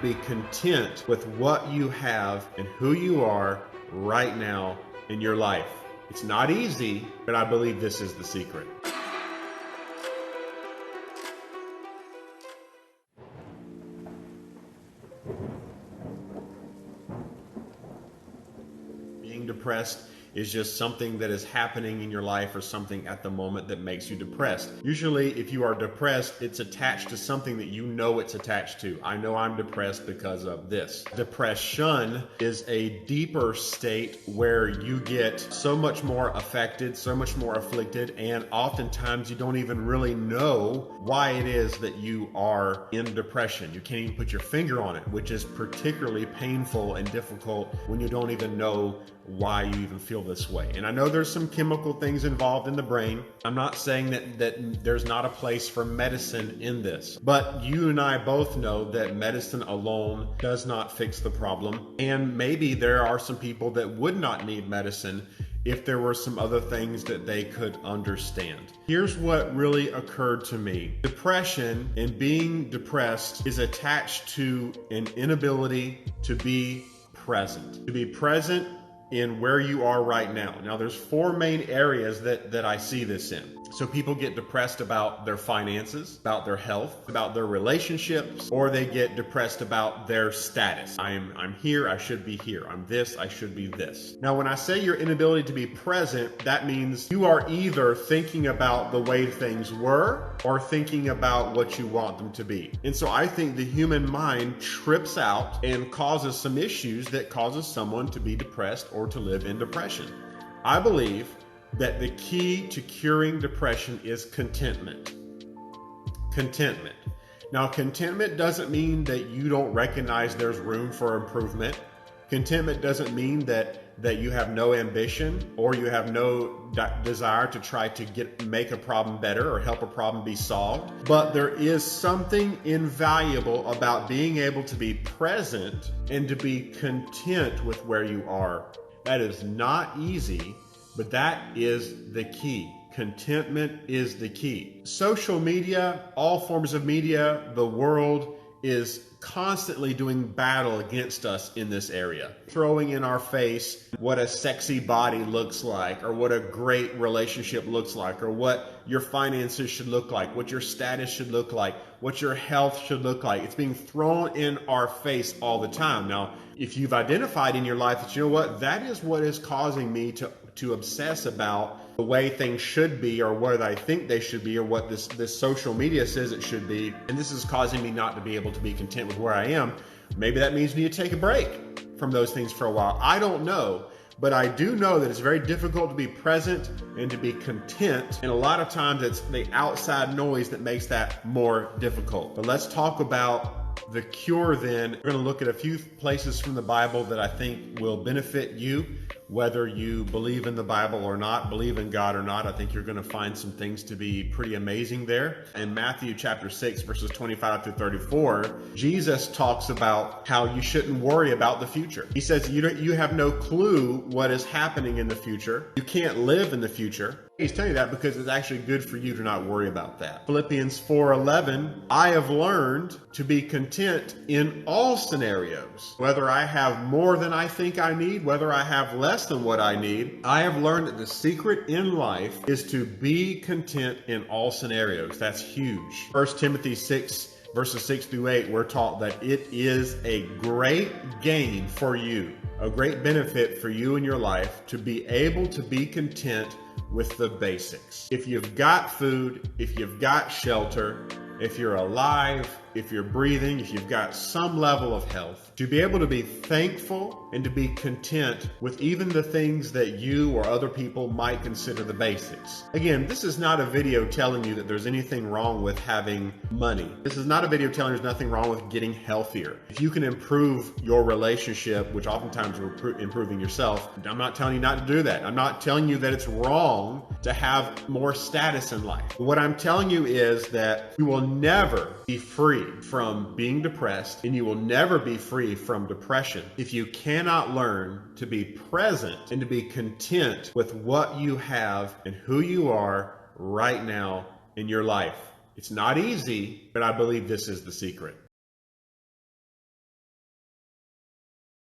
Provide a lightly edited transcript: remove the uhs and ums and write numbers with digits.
Be content with what you have and who you are right now in your life. It's not easy, but I believe this is the secret. Being depressed is just something that is happening in your life or something at the moment that makes you depressed. Usually, if you are depressed, it's attached to something that you know it's attached to. I know I'm depressed because of this. Depression is a deeper state where you get so much more affected, so much more afflicted, and oftentimes you don't even really know why it is that you are in depression. You can't even put your finger on it, which is particularly painful and difficult when you don't even know why you even feel this way. And I know there's some chemical things involved in the brain. I'm not saying that there's not a place for medicine in this, but you and I both know that medicine alone does not fix the problem. And maybe there are some people that would not need medicine if there were some other things that they could understand. Here's what really occurred to me. Depression and being depressed is attached to an inability to be present. To be present in where you are right now. Now, there's four main areas that I see this in. So people get depressed about their finances, about their health, about their relationships, or they get depressed about their status. I'm here, I should be here. I'm this, I should be this. Now, when I say your inability to be present, that means you are either thinking about the way things were or thinking about what you want them to be. And so I think the human mind trips out and causes some issues that causes someone to be depressed or to live in depression. I believe that the key to curing depression is contentment. Contentment. Now, contentment doesn't mean that you don't recognize there's room for improvement. Contentment doesn't mean that you have no ambition or you have no desire to try to make a problem better or help a problem be solved. But there is something invaluable about being able to be present and to be content with where you are. That is not easy, but that is the key. Contentment is the key. Social media, all forms of media, the world is constantly doing battle against us in this area, throwing in our face what a sexy body looks like, or what a great relationship looks like, or what your finances should look like, what your status should look like, what your health should look like. It's being thrown in our face all the time. Now, if you've identified in your life that, you know what, that is what is causing me to obsess about the way things should be, or what I think they should be, or what this social media says it should be, and this is causing me not to be able to be content with where I am, maybe that means you need to take a break from those things for a while. I don't know, but I do know that it's very difficult to be present and to be content, and a lot of times it's the outside noise that makes that more difficult. But let's talk about the cure then. We're going to look at a few places from the Bible that I think will benefit you, whether you believe in the Bible or not, believe in God or not. I think you're going to find some things to be pretty amazing there. In Matthew chapter 6, verses 25 through 34, Jesus talks about how you shouldn't worry about the future. He says you have no clue what is happening in the future. You can't live in the future. He's telling you that because it's actually good for you to not worry about that. Philippians 4:11, I have learned to be content in all scenarios. Whether I have more than I think I need, whether I have less than what I need, I have learned that the secret in life is to be content in all scenarios. That's huge. 1 Timothy 6, verses 6 through 8, we're taught that it is a great gain for you, a great benefit for you in your life to be able to be content with the basics. If you've got food, if you've got shelter, if you're alive, if you're breathing, if you've got some level of health, to be able to be thankful and to be content with even the things that you or other people might consider the basics. Again, this is not a video telling you that there's anything wrong with having money. This is not a video telling you there's nothing wrong with getting healthier. If you can improve your relationship, which oftentimes you're improving yourself, I'm not telling you not to do that. I'm not telling you that it's wrong to have more status in life. What I'm telling you is that you will never be free from being depressed, and you will never be free from depression if you cannot learn to be present and to be content with what you have and who you are right now in your life. It's not easy, but I believe this is the secret.